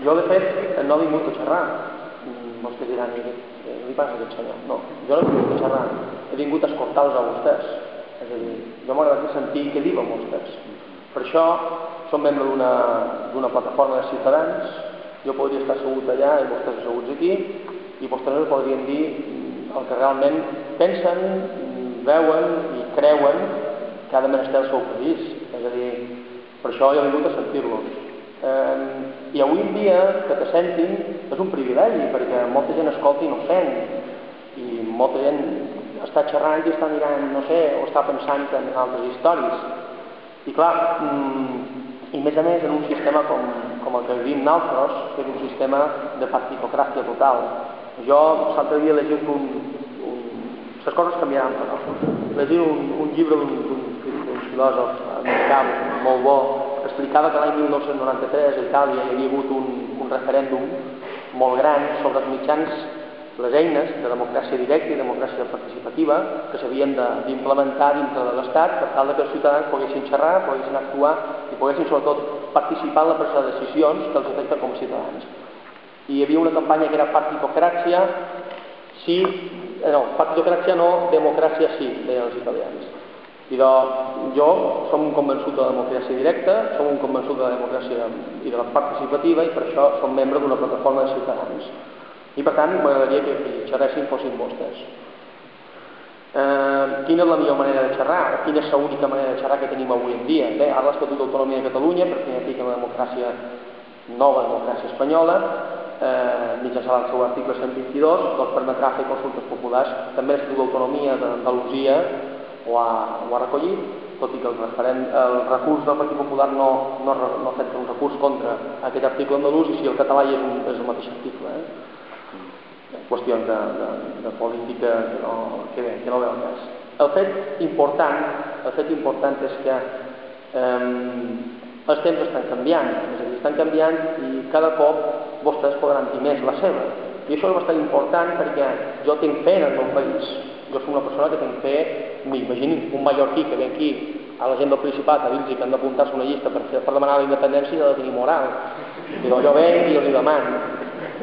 Jo, de fet, no he vingut a xerrar. Vostès diran, què li passa a aquest senyor? No, jo no he vingut a xerrar, he vingut a escoltar-los a vostès. És a dir, jo m'agradaria sentir què diuen vostès. Per això, som membre d'una plataforma de ciutadans, jo podria estar assegut allà i vostès asseguts aquí, i vostès ens podrien dir el que realment pensen, veuen i creuen que ha de menester el seu país. És a dir, per això jo he vingut a sentir-los. I avui en dia que te sentin és un privilegi, perquè molta gent escolta i no sent, i molta gent està xerrant i està mirant, no sé, o està pensant en altres històries. I clar, i a més en un sistema com el que vivim nosaltres, que és un sistema de partitocràcia total. Jo l'altre dia he llegit les coses canviaran, però he llegit un llibre d'un filòsof americà molt bo, explicava que l'any 1993 a Itàlia hi havia hagut un referèndum molt gran sobre els mitjans, les eines de democràcia directa i democràcia participativa que s'havien d'implementar dintre de l'Estat per tal que els ciutadans poguessin xerrar, poguessin actuar i poguessin sobretot participar en la presa de decisions que els afecta com a ciutadans. I hi havia una campanya que era partitocràcia sí, partitocràcia no, democràcia sí, deien els italians. I jo som un convençut de la democràcia directa, som un convençut de la democràcia i de la participativa i per això som membre d'una plataforma de ciutadans. I per tant m'agradaria que qui xerressin fossin vostès. Quina és la millor manera de xerrar? Quina és l'única manera de xerrar que tenim avui en dia? Bé, ara l'Estatut d'Autonomia de Catalunya, per primer pic en la democràcia nova, democràcia espanyola, mitjançant el seu article 122, doncs permetrà fer consultes populars. També l'Estatut d'Autonomia d'Andalusia ho ha recollit, tot i que el recurs del Partit Popular no ha fet un recurs contra aquest article andalús i si el català és el mateix article. Qüestions de política que no ve al cas. El fet important és que els temps estan canviant, és a dir, estan canviant i cada cop vostès podran dir més la seva. I això és bastant important perquè jo tinc fe en el meu país. Jo soc una persona que tinc fe, m'imagino un mallorquí que ve aquí a la gent del Principat a dir-los que han d'apuntar-se una llista per demanar la independència i ha de tenir moral. I jo venc i els hi demano.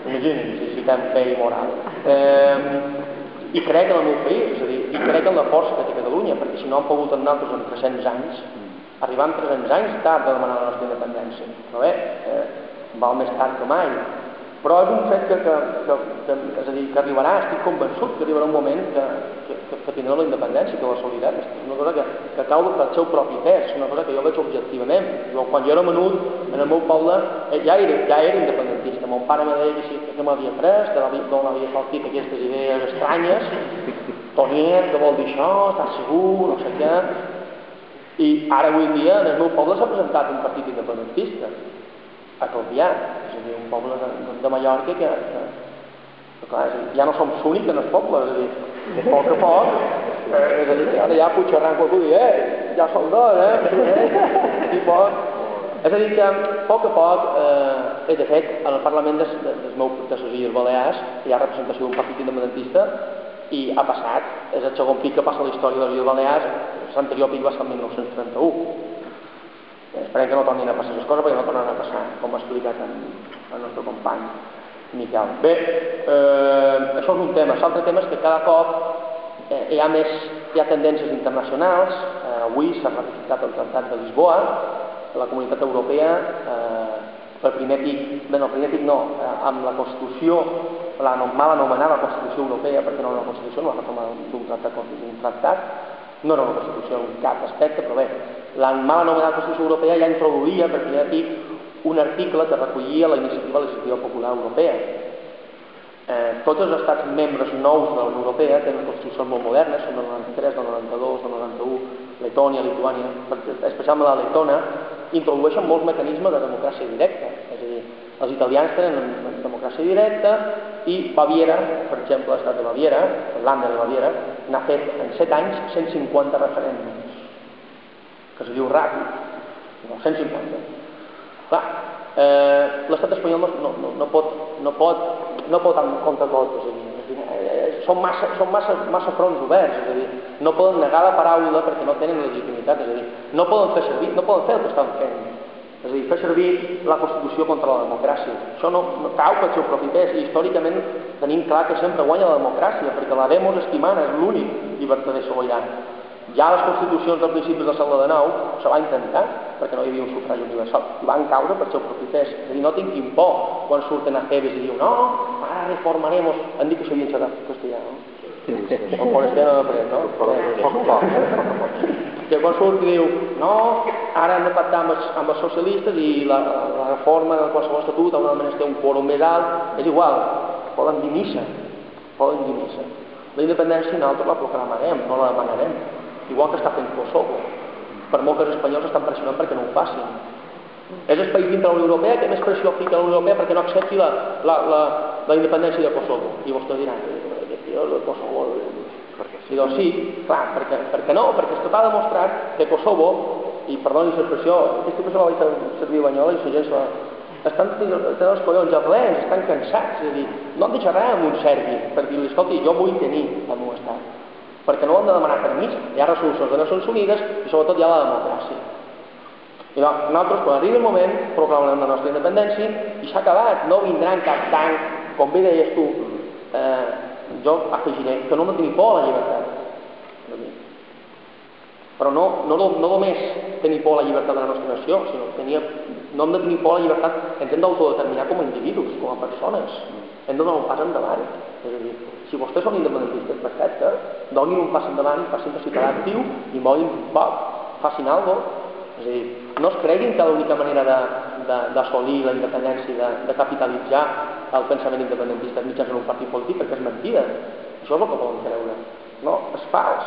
Imagini'm si tenen fe i moral. I crec en el meu país, és a dir, i crec en la força que té Catalunya, perquè si no han pogut en nosaltres en 300 anys, arribar en 300 anys tard de demanar la nostra independència. Però bé, val més tard que mai. Però és un fet és a dir, que arribarà, estic convençut que arribarà un moment que tindrà la independència, que l'assolirem. És una cosa que cau pel seu propi pes, una cosa que jo veig objectivament. Quan jo era menut, en el meu poble, ja era independentista. Mon pare me deia que m'havia pres, d'on havia sortit aquestes idees estranyes, Toniet, què vol dir això, estàs segur, no sé què. I ara, avui en dia, en el meu poble s'ha presentat un partit independentista, a Calvià, és a dir, un poble de Mallorca que clar, ja no som l'únic en el poble, és a dir, a poc, és a dir, ara ja puig xerrar amb qualcú i dir, ja som dos, i poc. És a dir, que a poc, de fet, en el Parlament de les Illes Balears hi ha representació d'un partit independentista i ha passat, és el segon pic que passa a la història de les Illes Balears, l'anterior pic va ser el 1931. Esperem que no tornin a passar les coses perquè no tornen a passar, com ha explicat el nostre company Miquel. Bé, això és un tema. L'altre tema és que cada cop hi ha tendències internacionals. Avui s'ha ratificat el Tractat de Lisboa, la Comunitat Europea, per primer pic, amb la Constitució, la mal anomenada Constitució Europea, perquè no era una Constitució, no la reforma d'un tractat, no era una Constitució en cap aspecte, però bé, la mal anomenada Constitució Europea ja introduïa per primer pic un article que recollia la iniciativa popular europea. Tots els estats membres nous de la Unió Europea tenen constitucions molt modernes, són del 93, del 92, del 91, Letònia, Lituània, especialment la letona, introdueixen molts mecanismes de democràcia directa. És a dir, els italians tenen democràcia directa i Baviera, per exemple, l'estat de Baviera, l'Irlanda de Baviera, n'ha fet en 7 anys 150 referèndums, que se diu ràpid, 150. Clar, l'estat espanyol no pot contra tot, és a dir, són massa fronts oberts, és a dir, no poden negar la paraula perquè no tenen legitimitat, és a dir, no poden fer servir, no poden fer el que estan fent, És a dir, fer servir la Constitució contra la democràcia. Això no cau pel seu propi pes, i històricament tenim clar que sempre guanya la democràcia, perquè la demos estimana és l'únic llibertador sobirà. Ja les constitucions dels principis del segle XIX se va intentar, perquè no hi havia un sufragi universal, i van caure per seu propi pes. És a dir, no tinguin por quan surten a Jebes i diuen no, ara reformaremos, han dit que s'havien xerrat castellà, no? El forester no l'aprèn, no? Que quan surt i diu no, ara hem de pactar amb els socialistes i la reforma de qualsevol estatut haurà de ter un quòrum més alt, és igual, poden dir missa, poden dir missa. La independència nosaltres la proclamarem, no la demanarem, igual que està fent Kosovo, per molt que els espanyols estan pressionant perquè no ho facin. És el país dintre de la Unió Europea que més pressió aplica a la Unió Europea perquè no accepti la independència de Kosovo. I vostès diran, de Kosovo... I doncs sí, clar, perquè no, perquè està demostrat que Kosovo, i perdoni l'expressió, aquesta expressió la vaig servir a Banyola i la gent estan tenint els collons a plens, estan cansats, és a dir, no han deixat res amb un serbi per dir-li, escolti, jo vull tenir el meu estat, perquè no ho han de demanar permís, hi ha resolucions de Nacions Unides i sobretot hi ha la democràcia. I nosaltres, quan arribi el moment, proclamarem la nostra independència i s'ha acabat, no vindran cap tanc, com bé deies tu, jo afegiré que no hem de tenir por a la llibertat. Però no només tenir por a la llibertat de la nostra nació, sinó no hem de tenir por a la llibertat, ens hem d'autodeterminar com a individus, com a persones. Hem de donar un pas endavant. És a dir, si vostès són independentistes, perfecte, donin un pas endavant, facin de ciutadà actiu i moguin poc, facin alguna cosa. És a dir, no es creguin que l'única manera d'assolir la independència, de capitalitzar el pensament independentista mitjançant un partit polític, perquè és mentida. Això és el que poden creure. No, és fals.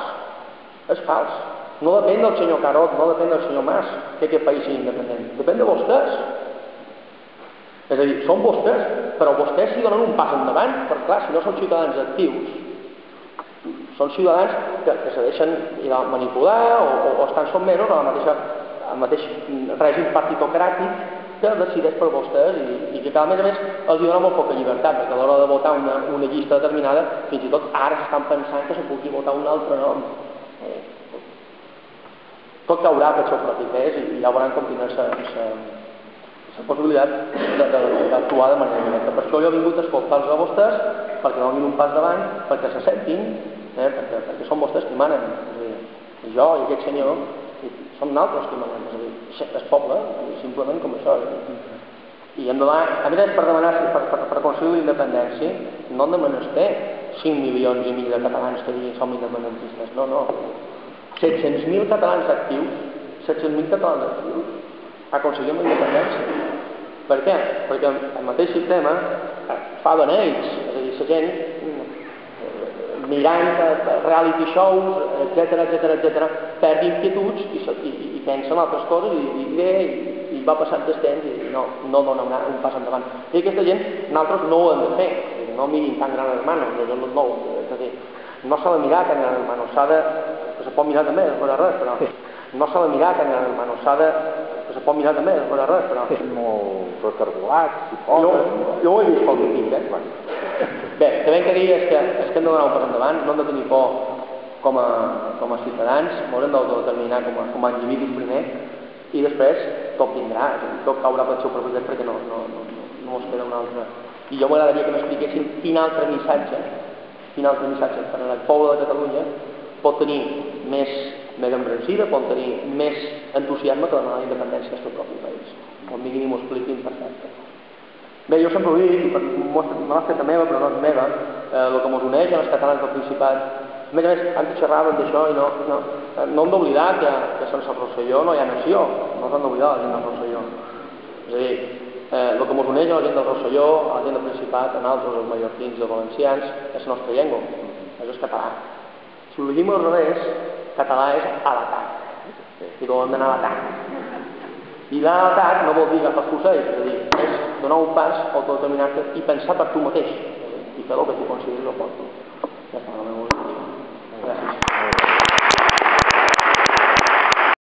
És fals. No depèn del senyor Carod, no depèn del senyor Mas que aquest país sigui independent. Depèn de vostès. És a dir, són vostès, però vostès si donen un pas endavant, perquè clar, si no són ciutadans actius, són ciutadans que se deixen manipular o estan sotmesos al mateix règim partitocràtic que decideix per vostès i que a més els dona molt poca llibertat, perquè a l'hora de votar una llista determinada, fins i tot ara s'estan pensant que se pugui votar un altre nom. Tot caurà per seu propi pes i ja veuran com tindran la possibilitat d'actuar de manera directa. Per això jo he vingut a escoltar-los a vostès, perquè donin un pas davant, perquè se sentin, perquè són vostès qui manen. Jo i aquest senyor som nosaltres qui manem, és a dir, és poble, simplement com això. I hem de donar, a més per demanar, per aconseguir la independència, no hem de menester 5 milions i mig de catalans que diguin som independentistes, no. 700.000 catalans actius, 700.000 catalans actius, aconseguim la independència. Per què? Perquè el mateix sistema fa d'anells, és a dir, la gent mirant reality shows, etc., perd inquietuds i pensa en altres coses i va passant el temps i no dona un pas endavant. I aquesta gent, nosaltres no ho hem de fer, no mirin tan Gran Hermano, és a dir, no s'ha de mirar tan Gran Hermano, se pot mirar també, no és res, però no s'ha de mirar tan Gran Hermano, se pot mirar també, no és res, però... És molt recargolats, si pot... Jo ho he vist pel que tinc, Bé, també que dir és que hem de donar un pas endavant, no hem de tenir por com a ciutadans, ens hem d'autodeterminar com a individus primer i després tot vindrà, tot caurà pel seu propi dret perquè no es queda un altre. I jo m'agradaria que m'expliquessin quin altre missatge per al poble de Catalunya pot tenir més embranzida, pot tenir més entusiasme que demanar la independència del seu propi país. Com a mínim m'ho expliquin perfecte. Bé, jo sempre ho dic, me l'ha fet meva, però no és meva, el que ens uneix als catalans del Principat. A més, antes xerràvem d'això i no hem d'oblidar que sense el Rosselló no hi ha nació, no s'han d'oblidar la gent del Rosselló. És a dir, el que ens uneix a la gent del Rosselló, a la gent del Principat, a nosaltres, els mallorquins i els valencians, és la nostra llengua, és català. Si ho llegim al revés, català és a l'atac, i no hem d'anar a l'atac. I anar a l'atac no vol dir agafar fusells, és a dir, és donar un pas, autodeterminar-te i pensar per tu mateix, i fer el que tu consideris oportú. Ja està, la meva volia. Gràcies.